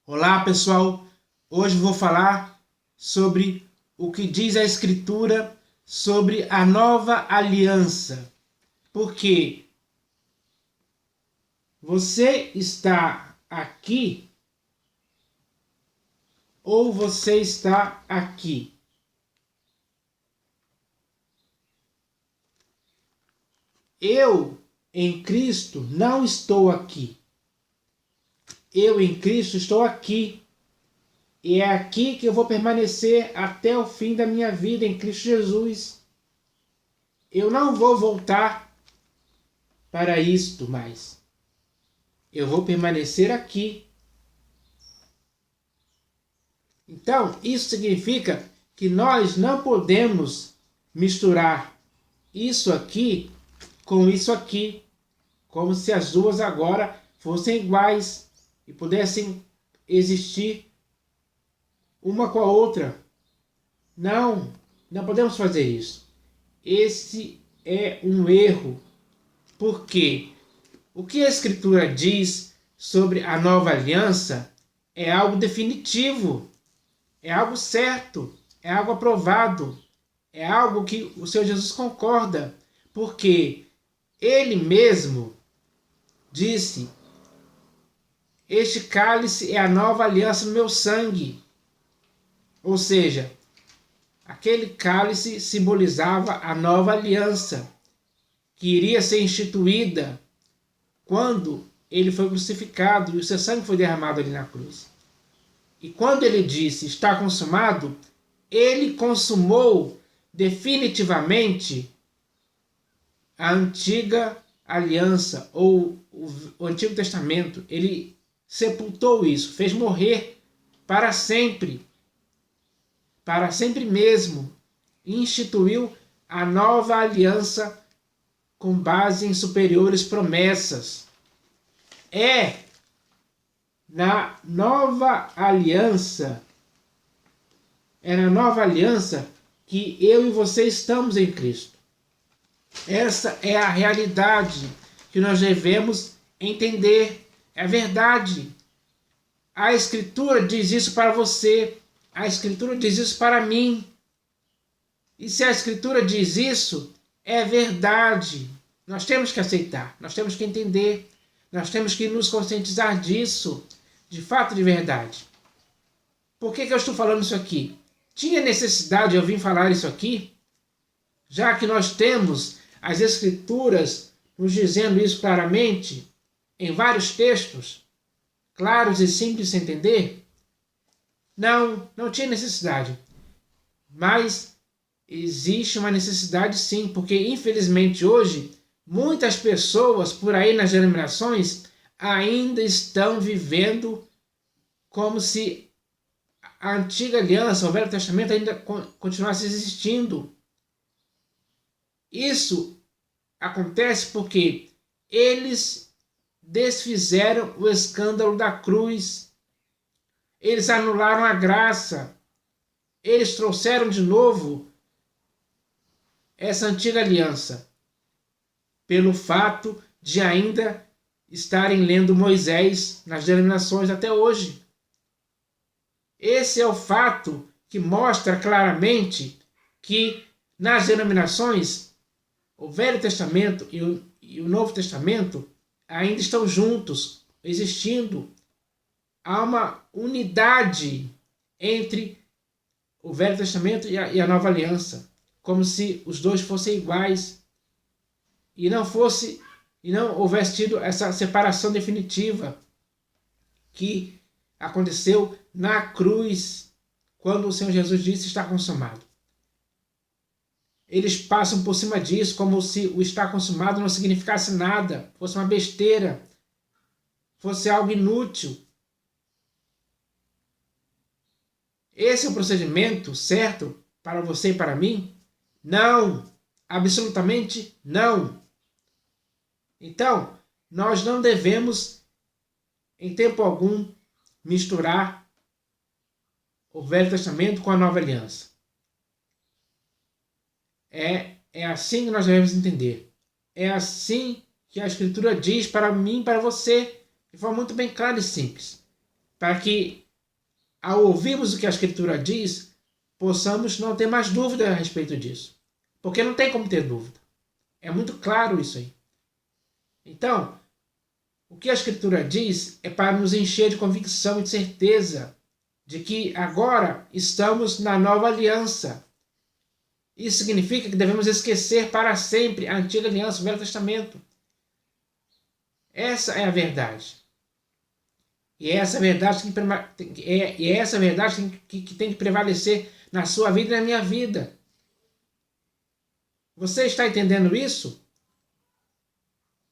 Olá, pessoal. Hoje vou falar sobre o que diz a Escritura sobre a nova aliança. Porque você está aqui ou você está aqui? Eu, em Cristo, não estou aqui. Eu, em Cristo, estou aqui. E é aqui que eu vou permanecer até o fim da minha vida em Cristo Jesus. Eu não vou voltar para isto mais. Eu vou permanecer aqui. Então, isso significa que nós não podemos misturar isso aqui com isso aqui, como se as duas agora fossem iguais e pudessem existir uma com a outra. Não, não podemos fazer isso. Esse é um erro. Por quê? O que a Escritura diz sobre a nova aliança é algo definitivo, é algo certo, é algo aprovado, é algo que o Senhor Jesus concorda, porque Ele mesmo disse: este cálice é a nova aliança no meu sangue. Ou seja, aquele cálice simbolizava a nova aliança que iria ser instituída quando ele foi crucificado e o seu sangue foi derramado ali na cruz. E quando ele disse está consumado, ele consumou definitivamente a antiga aliança ou o Antigo Testamento. Ele sepultou isso, fez morrer para sempre mesmo, e instituiu a nova aliança com base em superiores promessas. É na nova aliança, que eu e você estamos em Cristo. Essa é a realidade que nós devemos entender. É verdade. A Escritura diz isso para você. A Escritura diz isso para mim. E se a Escritura diz isso, é verdade. Nós temos que aceitar, nós temos que entender, nós temos que nos conscientizar disso, de fato, de verdade. Por que eu estou falando isso aqui? Tinha necessidade de eu vir falar isso aqui? Já que nós temos as Escrituras nos dizendo isso claramente, em vários textos, claros e simples de entender? Não tinha necessidade. Mas existe uma necessidade sim, porque infelizmente hoje muitas pessoas por aí nas denominações ainda estão vivendo como se a antiga aliança, o Velho Testamento ainda continuasse existindo. Isso acontece porque eles desfizeram o escândalo da cruz. Eles anularam a graça. Eles trouxeram de novo essa antiga aliança, pelo fato de ainda estarem lendo Moisés nas denominações até hoje. Esse é o fato que mostra claramente que nas denominações o Velho Testamento e o Novo Testamento ainda estão juntos, existindo. Há uma unidade entre o Velho Testamento e a Nova Aliança, como se os dois fossem iguais e não houvesse tido essa separação definitiva que aconteceu na cruz, quando o Senhor Jesus disse está consumado. Eles passam por cima disso como se o está consumado não significasse nada, fosse uma besteira, fosse algo inútil. Esse é o procedimento certo para você e para mim? Não, absolutamente não. Então, nós não devemos, em tempo algum, misturar o Velho Testamento com a Nova Aliança. É assim que nós devemos entender. É assim que a Escritura diz para mim e para você, de forma muito bem clara e simples. para que, ao ouvirmos o que a Escritura diz, possamos não ter mais dúvida a respeito disso. Porque não tem como ter dúvida. É muito claro isso aí. Então, o que a Escritura diz é para nos encher de convicção e de certeza de que agora estamos na nova aliança. Isso significa que devemos esquecer para sempre a antiga aliança, o Velho Testamento. Essa é a verdade. E é essa verdade que tem que prevalecer na sua vida e na minha vida. Você está entendendo isso?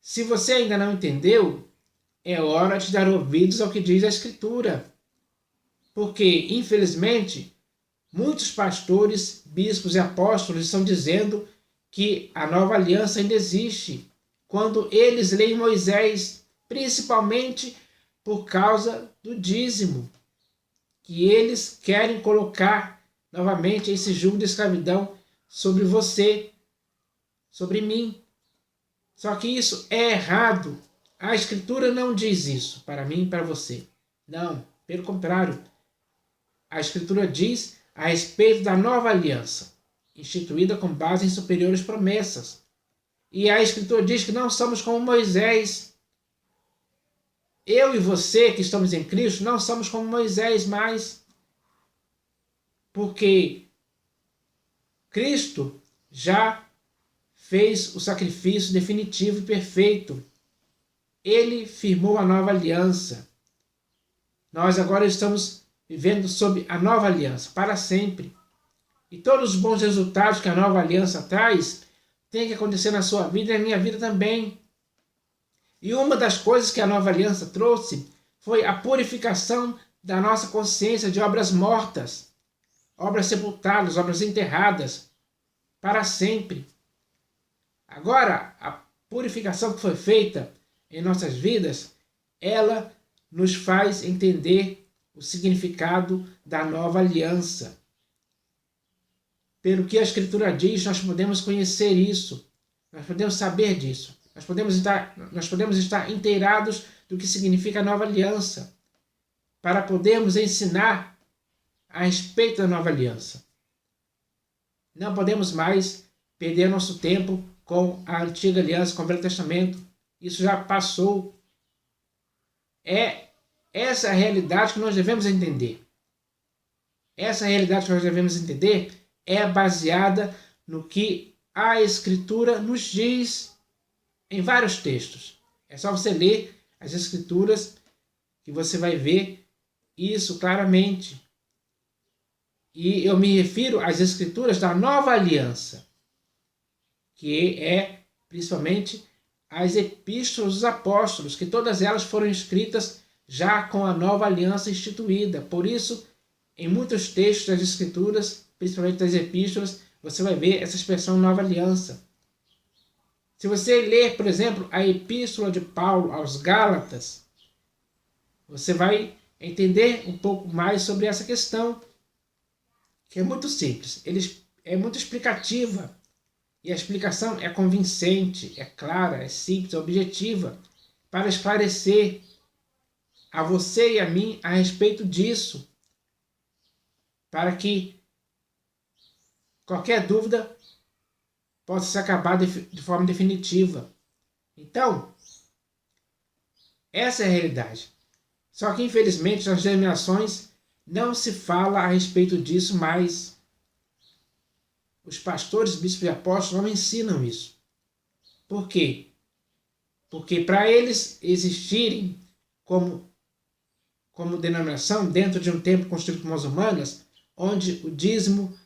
Se você ainda não entendeu, é hora de dar ouvidos ao que diz a Escritura. Porque, infelizmente, muitos pastores, bispos e apóstolos estão dizendo que a nova aliança ainda existe, quando eles leem Moisés, principalmente por causa do dízimo, que eles querem colocar novamente esse jugo de escravidão sobre você, sobre mim. Só que isso é errado. A Escritura não diz isso para mim e para você. Não, pelo contrário. A Escritura diz a respeito da nova aliança, instituída com base em superiores promessas. E a Escritura diz que não somos como Moisés. Eu e você que estamos em Cristo não somos como Moisés mais. Porque Cristo já fez o sacrifício definitivo e perfeito. Ele firmou a nova aliança. Nós agora estamos vivendo sob a nova aliança, para sempre. E todos os bons resultados que a nova aliança traz têm que acontecer na sua vida e na minha vida também. E uma das coisas que a nova aliança trouxe foi a purificação da nossa consciência de obras mortas, obras sepultadas, obras enterradas, para sempre. Agora, a purificação que foi feita em nossas vidas, ela nos faz entender o significado da nova aliança. Pelo que a Escritura diz, nós podemos conhecer isso, nós podemos saber disso, nós podemos estar inteirados do que significa a nova aliança, para podermos ensinar a respeito da nova aliança. Não podemos mais perder nosso tempo com a antiga aliança, com o Velho Testamento. Isso já passou. Essa é a realidade que nós devemos entender. Essa realidade que nós devemos entender é baseada no que a Escritura nos diz em vários textos. É só você ler as Escrituras que você vai ver isso claramente. E eu me refiro às Escrituras da Nova Aliança, que é principalmente as Epístolas dos Apóstolos, que todas elas foram escritas já com a Nova Aliança instituída. Por isso, em muitos textos das Escrituras, principalmente das Epístolas, você vai ver essa expressão Nova Aliança. Se você ler, por exemplo, a Epístola de Paulo aos Gálatas, você vai entender um pouco mais sobre essa questão, que é muito simples, é muito explicativa. E a explicação é convincente, é clara, é simples, é objetiva, para esclarecer a você e a mim a respeito disso, para que qualquer dúvida possa se acabar de forma definitiva. Então, essa é a realidade. Só que, infelizmente, nas denominações não se fala a respeito disso mais. Os pastores, bispos e apóstolos não ensinam isso. Por quê? Porque para eles existirem como denominação dentro de um templo construído por mãos humanas, onde o dízimo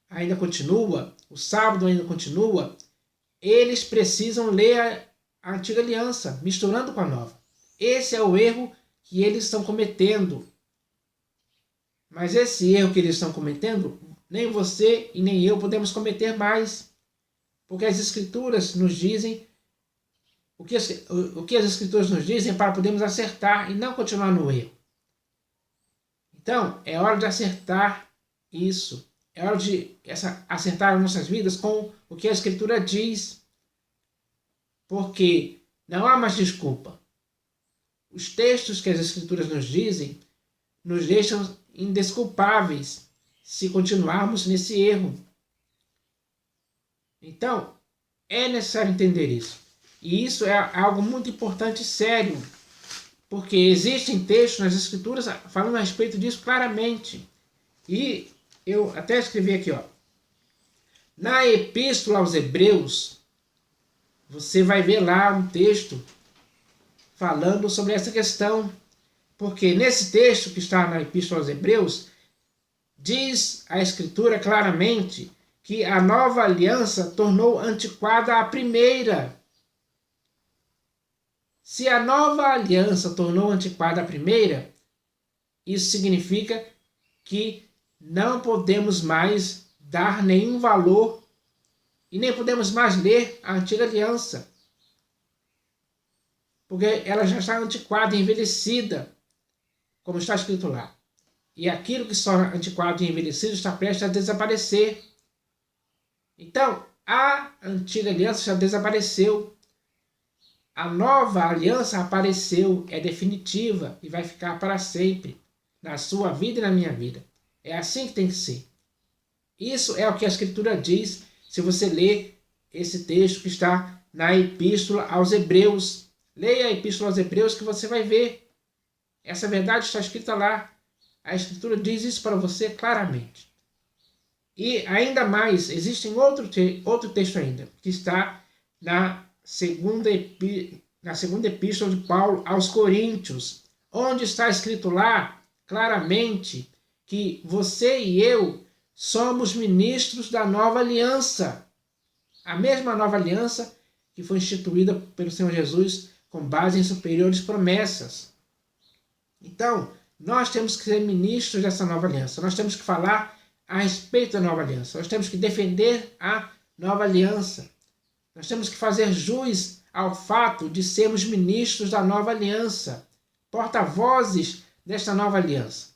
ainda continua, o sábado ainda continua, eles precisam ler a antiga aliança, misturando com a nova. Esse é o erro que eles estão cometendo. Mas esse erro que eles estão cometendo, nem você e nem eu podemos cometer mais. Porque as Escrituras nos dizem o que as Escrituras nos dizem para podermos acertar e não continuar no erro. Então, é hora de acertar isso. É hora de acertar as nossas vidas com o que a Escritura diz. Porque não há mais desculpa. Os textos que as Escrituras nos dizem nos deixam indesculpáveis se continuarmos nesse erro. Então, é necessário entender isso. E isso é algo muito importante e sério, porque existem textos nas Escrituras falando a respeito disso claramente. E eu até escrevi aqui, ó. Na Epístola aos Hebreus, você vai ver lá um texto falando sobre essa questão. Porque nesse texto que está na Epístola aos Hebreus, diz a Escritura claramente que a nova aliança tornou antiquada a primeira. Se a nova aliança tornou antiquada a primeira, isso significa que não podemos mais dar nenhum valor e nem podemos mais ler a antiga aliança, porque ela já está antiquada e envelhecida, como está escrito lá. E aquilo que está antiquado e envelhecido está prestes a desaparecer. Então, a antiga aliança já desapareceu. A nova aliança apareceu, é definitiva e vai ficar para sempre, na sua vida e na minha vida. É assim que tem que ser. Isso é o que a Escritura diz, se você ler esse texto que está na Epístola aos Hebreus. Leia a Epístola aos Hebreus que você vai ver. Essa verdade está escrita lá. A Escritura diz isso para você claramente. E ainda mais, existe outro texto ainda, que está na segunda epístola de Paulo aos Coríntios, onde está escrito lá claramente que você e eu somos ministros da nova aliança. A mesma nova aliança que foi instituída pelo Senhor Jesus com base em superiores promessas. Então, nós temos que ser ministros dessa nova aliança. Nós temos que falar a respeito da nova aliança. Nós temos que defender a nova aliança. Nós temos que fazer jus ao fato de sermos ministros da nova aliança, porta-vozes desta nova aliança.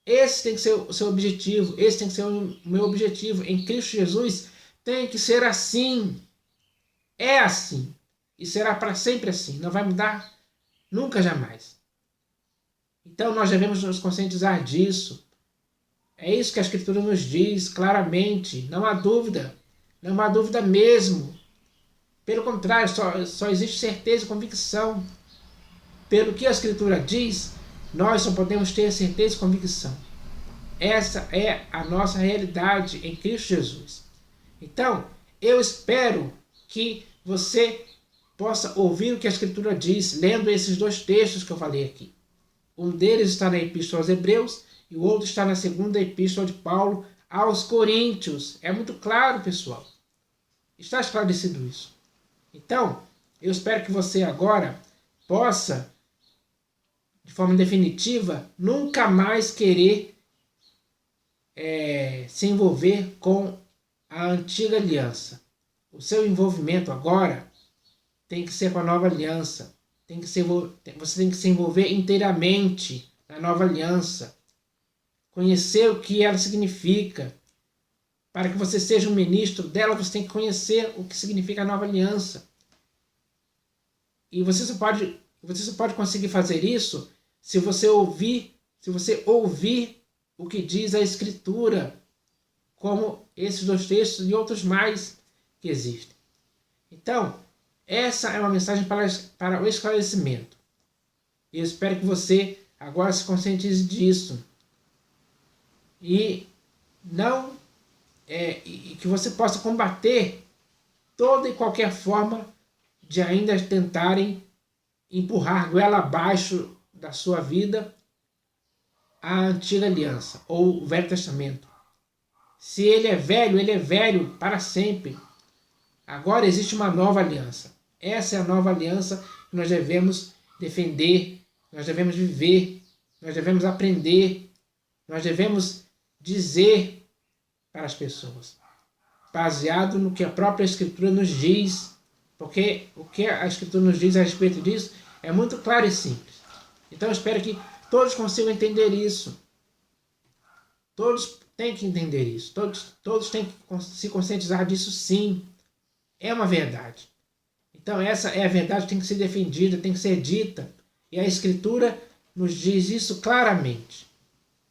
Esse tem que ser o seu objetivo, esse tem que ser o meu objetivo. Em Cristo Jesus tem que ser assim. É assim. E será para sempre assim. Não vai mudar nunca, jamais. Então nós devemos nos conscientizar disso. É isso que a Escritura nos diz claramente. Não há dúvida. Não há dúvida mesmo. Pelo contrário, só existe certeza e convicção. Pelo que a Escritura diz, nós só podemos ter certeza e convicção. Essa é a nossa realidade em Cristo Jesus. Então, eu espero que você possa ouvir o que a Escritura diz, lendo esses dois textos que eu falei aqui. Um deles está na Epístola aos Hebreus e o outro está na segunda Epístola de Paulo aos Coríntios. É muito claro, pessoal. Está esclarecido isso. Então, eu espero que você agora possa, de forma definitiva, nunca mais querer se envolver com a antiga aliança. O seu envolvimento agora tem que ser com a nova aliança. Você tem que se envolver inteiramente na nova aliança. Conhecer o que ela significa. Para que você seja um ministro dela, você tem que conhecer o que significa a nova aliança. E você só pode conseguir fazer isso se você ouvir o que diz a Escritura, como esses dois textos e outros mais que existem. Então, essa é uma mensagem para o esclarecimento. E eu espero que você agora se conscientize disso. E que você possa combater toda e qualquer forma de ainda tentarem empurrar goela abaixo da sua vida a antiga aliança ou o Velho Testamento. Se ele é velho para sempre. Agora existe uma nova aliança. Essa é a nova aliança que nós devemos defender, nós devemos viver, nós devemos aprender, nós devemos dizer para as pessoas, baseado no que a própria Escritura nos diz, porque o que a Escritura nos diz a respeito disso é muito claro e simples. Então eu espero que todos consigam entender isso. Todos têm que entender isso. Todos têm que se conscientizar disso, sim. É uma verdade. Então essa é a verdade que tem que ser defendida, tem que ser dita. E a Escritura nos diz isso claramente,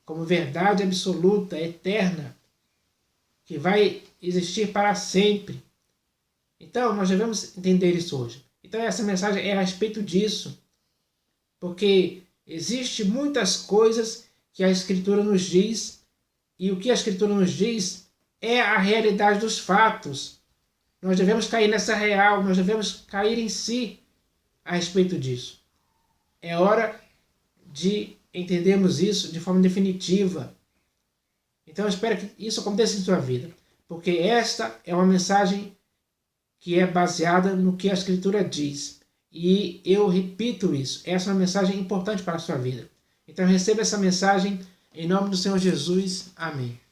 como verdade absoluta, eterna, que vai existir para sempre. Então, nós devemos entender isso hoje. Então, essa mensagem é a respeito disso, porque existe muitas coisas que a Escritura nos diz, e o que a Escritura nos diz é a realidade dos fatos. Nós devemos cair nessa real, nós devemos cair em si a respeito disso. É hora de entendermos isso de forma definitiva. Então eu espero que isso aconteça em sua vida, porque esta é uma mensagem que é baseada no que a Escritura diz. E eu repito isso, essa é uma mensagem importante para a sua vida. Então receba essa mensagem em nome do Senhor Jesus. Amém.